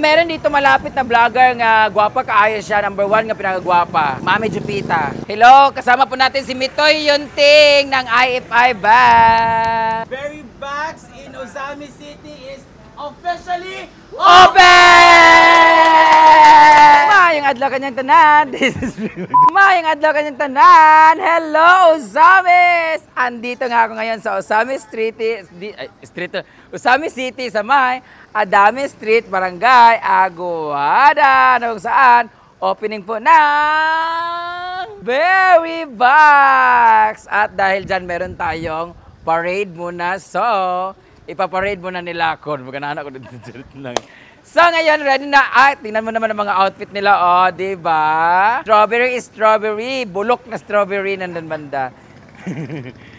meron dito malapit na vlogger nga gwapa kaayo siya. Number 1 nga pinakagwapa. Mami Jupita. Hello, kasama po natin si Mitoy Yunting ng IFI Band. Berry Bags in Ozami City is officially open! Mayang adlaw kanyang tanan. Mayang adlaw kanyang tanan. Hello, Ozamis! Andito nga ako ngayon sa Ozami Ozami City sa may Adami Street, Barangay Aguada, na kung saan opening po ng Berry Bags. At dahil dyan meron tayong parade muna. So, ipaparade muna nila ako. Magkanahan ako dito lang. So, ngayon, ready na. Ay, tingnan mo naman ang mga outfit nila. Oh, diba? Strawberry is strawberry. Bulok na strawberry nandun banda.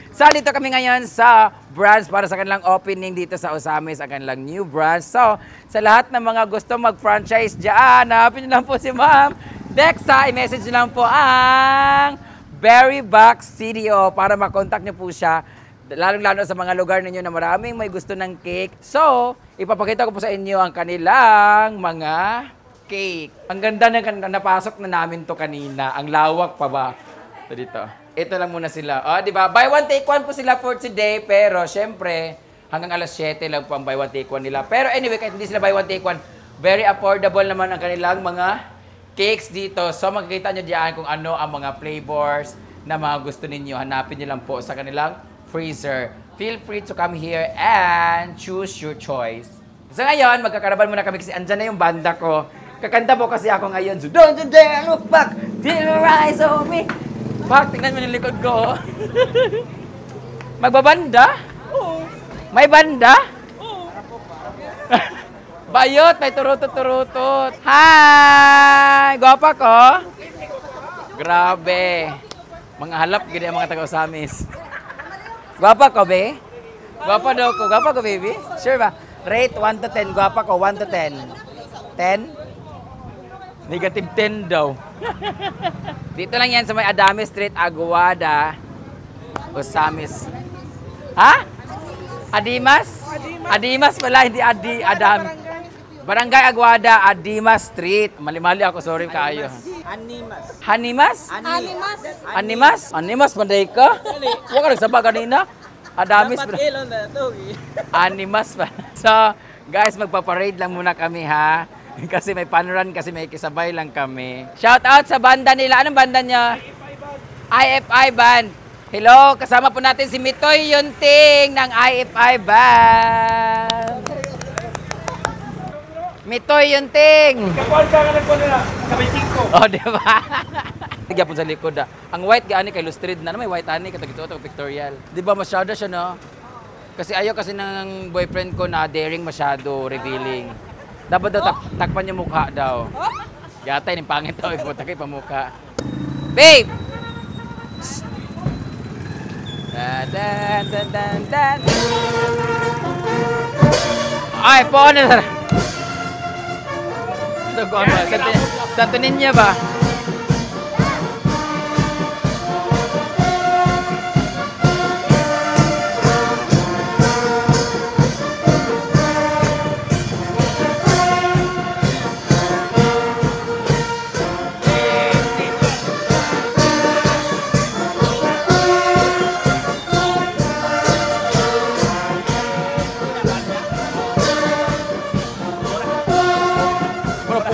So, dito kami ngayon sa branch para sa kanilang opening dito sa Ozamis, ang kanilang new branch. So, sa lahat ng mga gusto mag-franchise dyan, hanapin nyo lang po si Ma'am Dexa. I-message nyo lang po ang Berry Bags CDO para makontak nyo po siya. Lalong-lalo sa mga lugar ninyo na maraming may gusto ng cake. So, ipapakita ko po sa inyo ang kanilang mga cake. Ang ganda ng napasok na namin to kanina. Ang lawak pa ba? So, dito. Ito lang muna sila. O, di ba? Buy one, take one po sila for today. Pero, syempre, hanggang alas 7 lang po ang buy one, take one nila. Pero anyway, kahit hindi sila buy one, take one, very affordable naman ang kanilang mga cakes dito. So, makikita nyo diyan kung ano ang mga flavors na mga gusto ninyo. Hanapin nyo lang po sa kanilang freezer. Feel free to come here and choose your choice. So, ngayon, magkakaraban muna kami kasi andyan na yung banda ko. Kakanta po kasi ako ngayon. So, don't you dare look back, till your eyes on me. Pak, tingnan mo yung likod ko. Magbabanda? Oo. May banda? Oo. Bayot, may turutot-turutot. Hi! Gwapa ko? Grabe. Mga halap, gini ang mga taga-Ozamis. Gwapa ko, be? Gwapa daw ko. Gwapa ko, baby? Sure ba? Rate 1 to 10. Gwapa ko, 1 to 10. 10? Negative 10 daw. Dito lang yan sa may Adami Street, Aguada, Ozamis. Ha? Adimas? Adimas pala, hindi Adam. Barangay Aguada, Adimas Street. Mali-mali ako, sorry kaayo. Hanimas. Hanimas? Animas? Animas, manday ka? Huwag ka nagsaba kanina. Adamis pa. Animas pa. So, guys, magpaparade lang muna kami, ha? Kasi may panuran, kasi may kisabay lang kami. Shout out sa banda nila. Anong banda niya? IFI Band. Hello, kasama po natin si Mitoy Yunting ng IFI Band. Mitoy Yunting. Kapuan ka ka nagpo nila. Kami 5. Oh, di ba? Tigyan po sa likod, ah. Ang white gaani kay Lustrid na. Ano may white ani katag ito pictorial. Di ba masyado siya, no? Kasi ayaw kasi ng boyfriend ko na daring masyado, revealing. Dapat daw takpan yung mukha daw. Yata yung pangit daw, iputa kayo pa mukha. Babe! Dan. Ay, po na. Ito ko ba? Sa tunin niya ba?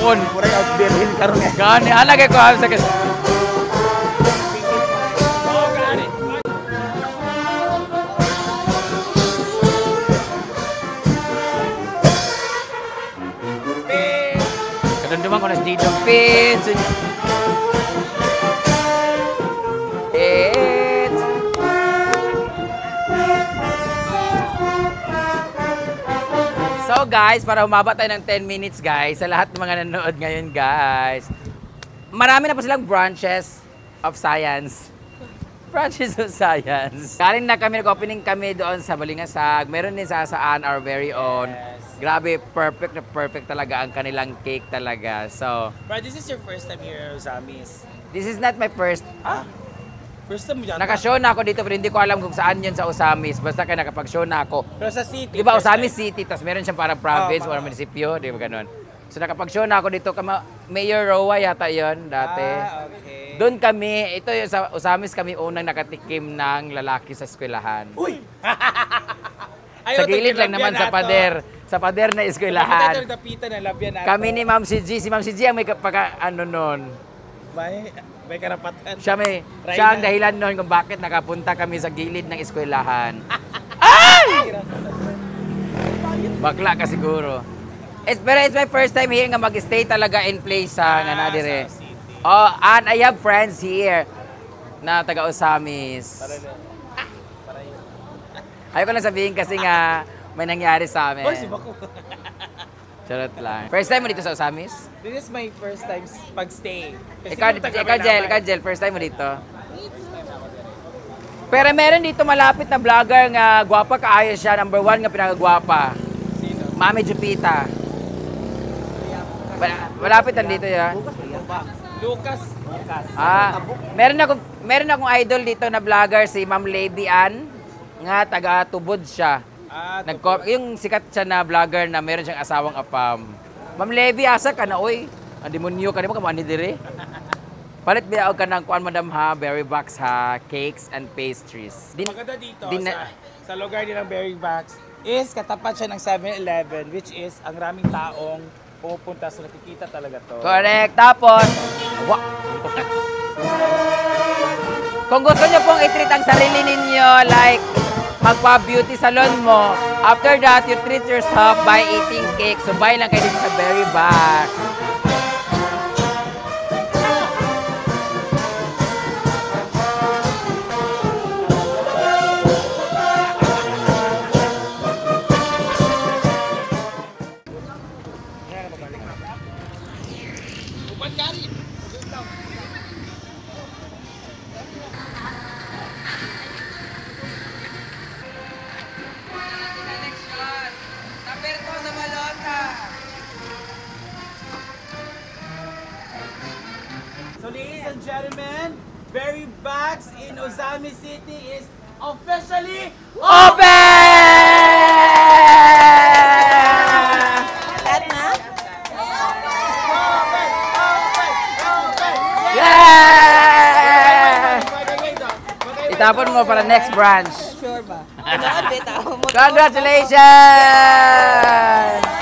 Murag outbearin karon nga. Gani, alagay ko sa kasi. Kadang-kadang ko na dito pins. So guys, para humaba tayo ng 10 minutes guys, sa lahat ng mga nanonood ngayon guys, marami na po silang branches of science. Branches of science. Galing na kami, nag-opening kami doon sa Balingasag. Meron din sa Saan, our very own. Grabe, perfect na perfect talaga ang kanilang cake talaga. So, But this is your first time here at Ozamis. this is not my first. First time mo dyan? Naka-show na ako dito pero hindi ko alam kung saan yun sa Ozamis. Basta kaya nakapag-show na ako. Pero sa city. Di ba first Ozamis time. City, tapos meron siyang parang province Oh, or munisipyo, di ba ganun? So nakapag-show na ako dito, Mayor Roa yata yon dati. Okay. Doon kami, ito yung sa Osamis kami unang nakatikim ng lalaki sa eskwelahan. Uy! Sa gilid lang naman sa pader. Sa pader na eskwelahan. Tapitan na labyan nato. Kami ni Ma'am si G. Si Ma'am si G ang may ano nun. May karapatan. Siya ang dahilan nun kung bakit nakapunta kami sa gilid ng eskwelahan. Ay! Bakla ka siguro. Pero it's my first time here nga mag-stay talaga in place nga na dire. Sa city. Oh, and I have friends here na taga Osamis. Ayaw ko lang sabihin kasi nga may nangyari sa amin. Oy, si Bako. Charot lang. First time mo dito sa Osamis? This is my first time pag-stay. Ikaw, Jel, first time mo dito? Pero meron dito malapit na vlogger nga gwapa kaayo siya. Number 1 nga pinakagwapa. Sino? Mami Jupita. Malapit lang dito ya. Lucas. Meron akong idol dito na vlogger si Ma'am Lady Ann nga taga Tubod siya. Yung sikat siya na vlogger na meron siyang asawang apam. Ma'am Levy, asa ka na, oy? Ang demonyo ka, di mo kamani dire? Palit biyaw ka ng kuan, madam ha, berry box ha, cakes and pastries. Maganda dito sa lugar din ng Berry Box is katapat siya ng 7-Eleven, which is ang raming taong pupunta, so nakikita talaga to. Correct. Tapos, kung gusto nyo pong i-treat ang sarili ninyo, like magpa-beauty salon mo, after that, you treat yourself by eating cake. So, buy lang kayo dito sa Berry Box. So ladies and gentlemen, Berry Box in Osamis City is officially Open! Yeah! Itapon mo para next branch. Sure ba? Congratulations!